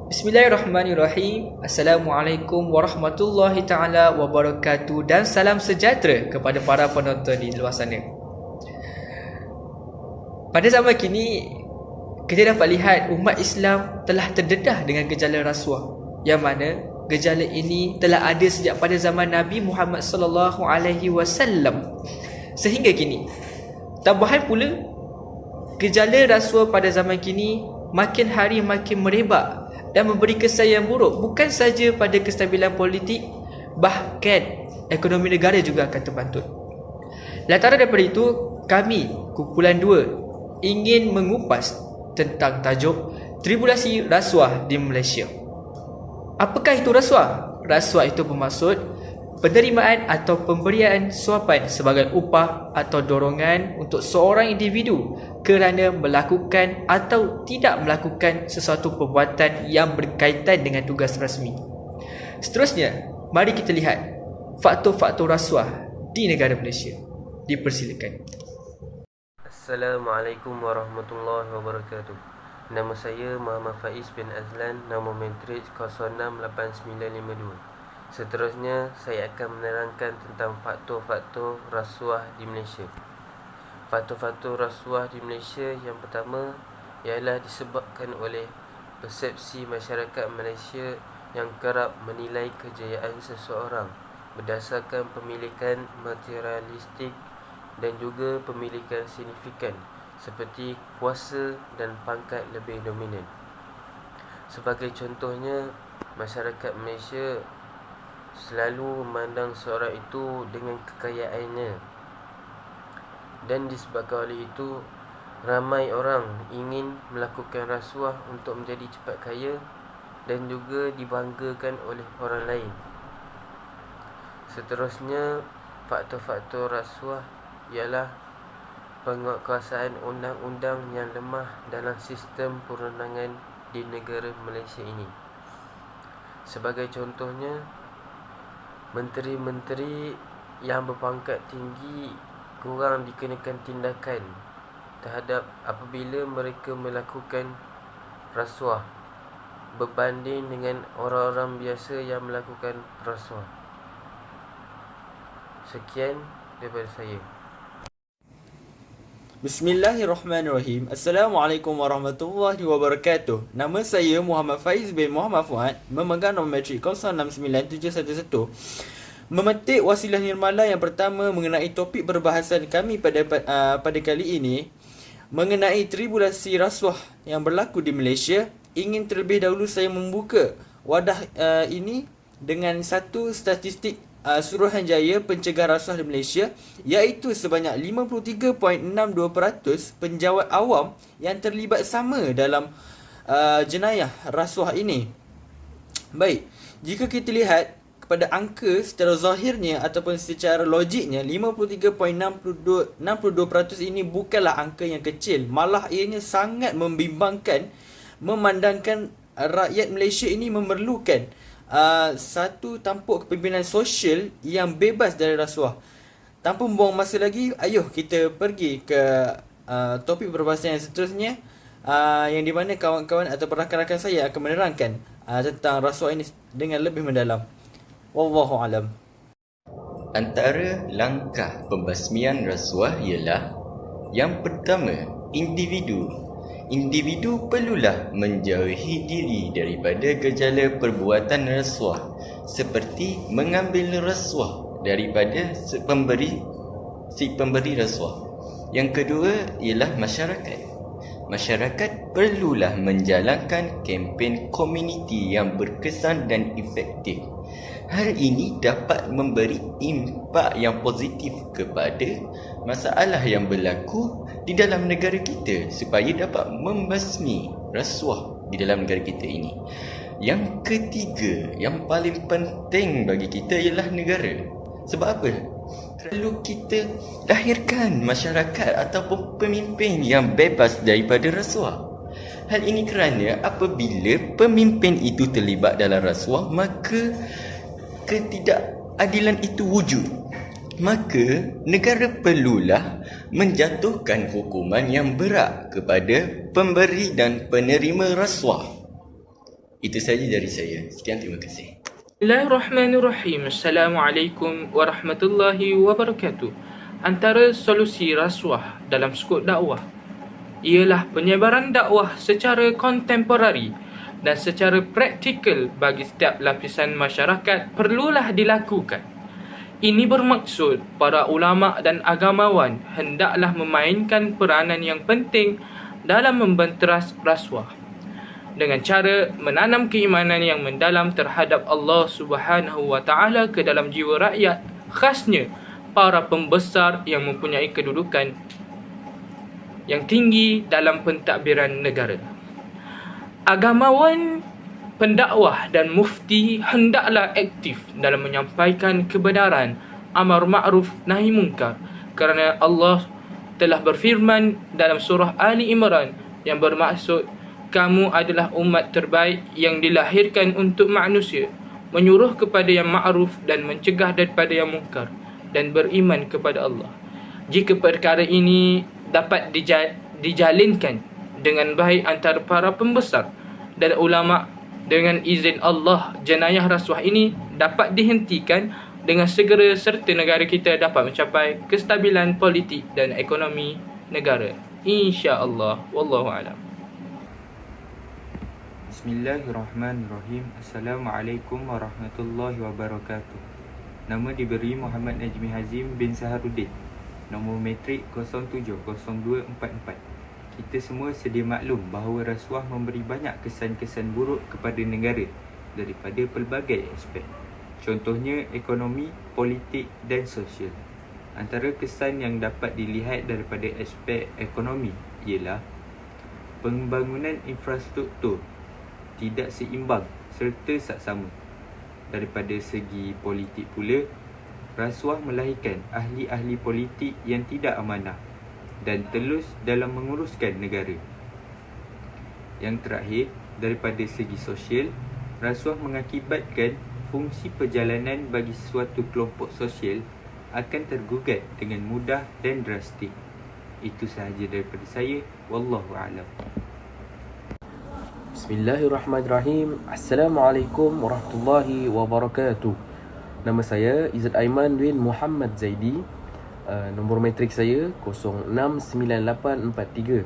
Bismillahirrahmanirrahim. Assalamualaikum warahmatullahi ta'ala wabarakatuh. Dan salam sejahtera kepada para penonton di luar sana. Pada zaman kini, kita dapat lihat umat Islam telah terdedah dengan gejala rasuah, yang mana gejala ini telah ada sejak pada zaman Nabi Muhammad sallallahu alaihi wasallam sehingga kini. Tambahan pula, gejala rasuah pada zaman kini makin hari makin merebak dan memberi kesan yang buruk bukan saja pada kestabilan politik, bahkan ekonomi negara juga akan terbantul. Lantaran daripada itu, kami kumpulan 2 ingin mengupas tentang tajuk tribulasi rasuah di Malaysia. Apakah itu rasuah? Rasuah itu bermaksud penerimaan atau pemberian suapan sebagai upah atau dorongan untuk seorang individu kerana melakukan atau tidak melakukan sesuatu perbuatan yang berkaitan dengan tugas rasmi. Seterusnya, mari kita lihat faktor-faktor rasuah di negara Malaysia. Dipersilakan. Assalamualaikum warahmatullahi wabarakatuh. Nama saya Muhammad Faiz bin Azlan, nama matriks 068952. Seterusnya, saya akan menerangkan tentang faktor-faktor rasuah di Malaysia. Faktor-faktor rasuah di Malaysia yang pertama ialah disebabkan oleh persepsi masyarakat Malaysia yang kerap menilai kejayaan seseorang berdasarkan pemilikan materialistik dan juga pemilikan signifikan seperti kuasa dan pangkat lebih dominan. Sebagai contohnya, masyarakat Malaysia selalu memandang seorang itu dengan kekayaannya, dan disebabkan oleh itu ramai orang ingin melakukan rasuah untuk menjadi cepat kaya dan juga dibanggakan oleh orang lain. Seterusnya, faktor-faktor rasuah ialah penguatkuasaan undang-undang yang lemah dalam sistem perundangan di negara Malaysia ini. Sebagai contohnya, menteri-menteri yang berpangkat tinggi kurang dikenakan tindakan terhadap apabila mereka melakukan rasuah berbanding dengan orang-orang biasa yang melakukan rasuah. Sekian daripada saya. Bismillahirrahmanirrahim. Assalamualaikum warahmatullahi wabarakatuh. Nama saya Muhammad Faiz bin Muhammad Fuad, memegang nombor matrik 069711. Memetik wasilah nirmala yang pertama mengenai topik perbahasan kami pada kali ini mengenai tribulasi rasuah yang berlaku di Malaysia. Ingin terlebih dahulu saya membuka wadah ini dengan satu statistik Suruhanjaya Pencegah Rasuah di Malaysia, iaitu sebanyak 53.62% penjawat awam yang terlibat sama dalam jenayah rasuah ini. Baik, jika kita lihat kepada angka secara zahirnya ataupun secara logiknya, 53.62% ini bukanlah angka yang kecil, malah ianya sangat membimbangkan, memandangkan rakyat Malaysia ini memerlukan satu tampuk kepimpinan sosial yang bebas dari rasuah. Tanpa membuang masa lagi, ayuh kita pergi ke topik perbahasan yang seterusnya, yang di mana kawan-kawan atau rakan-rakan saya akan menerangkan tentang rasuah ini dengan lebih mendalam. Wallahu alam. Antara langkah pembasmian rasuah ialah: yang pertama, Individu perlulah menjauhi diri daripada gejala perbuatan rasuah seperti mengambil rasuah daripada si pemberi rasuah. Yang kedua ialah masyarakat. Masyarakat perlulah menjalankan kempen komuniti yang berkesan dan efektif. Hal ini dapat memberi impak yang positif kepada masalah yang berlaku di dalam negara kita supaya dapat membasmi rasuah di dalam negara kita ini. Yang ketiga, yang paling penting bagi kita ialah negara. Sebab apa? Perlu kita lahirkan masyarakat ataupun pemimpin yang bebas daripada rasuah. Hal ini kerana apabila pemimpin itu terlibat dalam rasuah, maka ketidakadilan itu wujud. Maka negara perlulah menjatuhkan hukuman yang berat kepada pemberi dan penerima rasuah. Itu saja dari saya. Sekian, terima kasih. Bismillahirrahmanirrahim. Assalamualaikum warahmatullahi wabarakatuh. Antara solusi rasuah dalam skop dakwah ialah penyebaran dakwah secara kontemporari dan secara praktikal bagi setiap lapisan masyarakat perlulah dilakukan. Ini bermaksud para ulama dan agamawan hendaklah memainkan peranan yang penting dalam membenteras rasuah dengan cara menanam keimanan yang mendalam terhadap Allah Subhanahu wa taala ke dalam jiwa rakyat, khasnya para pembesar yang mempunyai kedudukan yang tinggi dalam pentadbiran negara. Agamawan, pendakwah dan mufti hendaklah aktif dalam menyampaikan kebenaran, amar ma'ruf nahi munkar, kerana Allah telah berfirman dalam surah Ali Imran yang bermaksud, kamu adalah umat terbaik yang dilahirkan untuk manusia, menyuruh kepada yang ma'ruf dan mencegah daripada yang munkar, dan beriman kepada Allah. Jika perkara ini dapat dijalinkan dengan baik antara para pembesar dan ulama, dengan izin Allah, jenayah rasuah ini dapat dihentikan dengan segera serta negara kita dapat mencapai kestabilan politik dan ekonomi negara. InsyaAllah. Wallahu'alam. Bismillahirrahmanirrahim. Assalamualaikum warahmatullahi wabarakatuh. Nama diberi Muhammad Najmi Hazim bin Saharuddin. Nombor matrik 070244. Kita semua sedia maklum bahawa rasuah memberi banyak kesan-kesan buruk kepada negara daripada pelbagai aspek. Contohnya ekonomi, politik dan sosial. Antara kesan yang dapat dilihat daripada aspek ekonomi ialah pembangunan infrastruktur tidak seimbang serta saksama. Daripada segi politik pula, rasuah melahirkan ahli-ahli politik yang tidak amanah dan telus dalam menguruskan negara. Yang terakhir, daripada segi sosial, rasuah mengakibatkan fungsi perjalanan bagi sesuatu kelompok sosial akan tergugat dengan mudah dan drastik. Itu sahaja daripada saya. Wallahu a'lam. Bismillahirrahmanirrahim. Assalamualaikum warahmatullahi wabarakatuh. Nama saya Izzat Aiman bin Muhammad Zaidi. Nombor matrik saya 069843.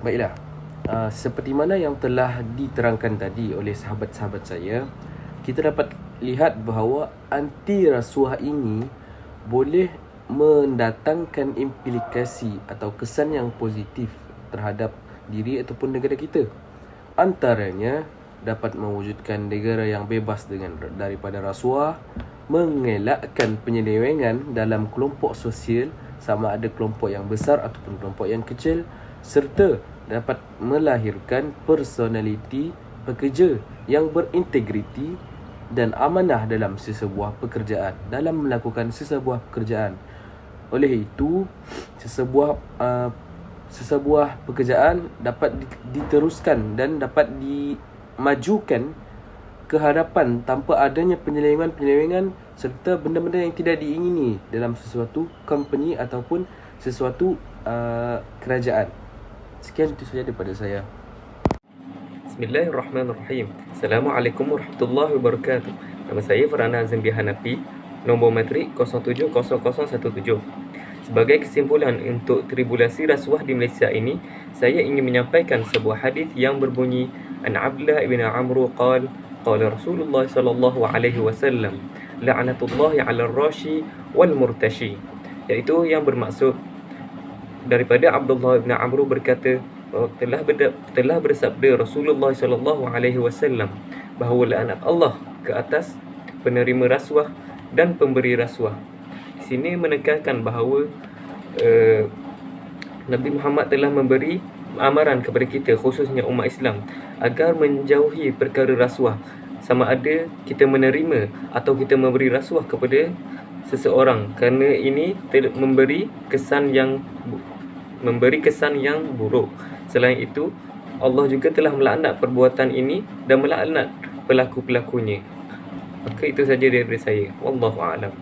Baiklah, seperti mana yang telah diterangkan tadi oleh sahabat-sahabat saya, kita dapat lihat bahawa anti rasuah ini boleh mendatangkan implikasi atau kesan yang positif terhadap diri ataupun negara kita. Antaranya dapat mewujudkan negara yang bebas daripada rasuah, mengelakkan penyelewengan dalam kelompok sosial, sama ada kelompok yang besar ataupun kelompok yang kecil, serta dapat melahirkan personaliti pekerja yang berintegriti dan amanah dalam sesebuah pekerjaan, dalam melakukan sesebuah pekerjaan. Oleh itu, sesebuah pekerjaan dapat diteruskan dan dapat dimajukan ke hadapan tanpa adanya penyelewengan serta benda-benda yang tidak diingini dalam sesuatu company ataupun sesuatu kerajaan. Sekian itu saja daripada saya. Bismillahirrahmanirrahim. Assalamualaikum warahmatullahi wabarakatuh. Nama saya Farhana Zambi Hanafi. Nombor matrik 070017. Sebagai kesimpulan untuk tribulasi rasuah di Malaysia ini, saya ingin menyampaikan sebuah hadis yang berbunyi, An Abdullah ibn Amr qala qala Rasulullah sallallahu alaihi wasallam, la'natullahi 'alal rashi wal murtashi. Iaitu yang bermaksud daripada Abdullah ibn Amr berkata, telah bersabda Rasulullah sallallahu alaihi wasallam bahawa laknat Allah ke atas penerima rasuah dan pemberi rasuah. Di sini menekankan bahawa Nabi Muhammad telah memberi amaran kepada kita, khususnya umat Islam, agar menjauhi perkara rasuah, sama ada kita menerima atau kita memberi rasuah kepada seseorang, kerana ini memberi kesan yang buruk. Selain itu, Allah juga telah melaknat perbuatan ini dan melaknat pelaku-pelakunya. Maka itu saja daripada saya. Wallahu a'lam.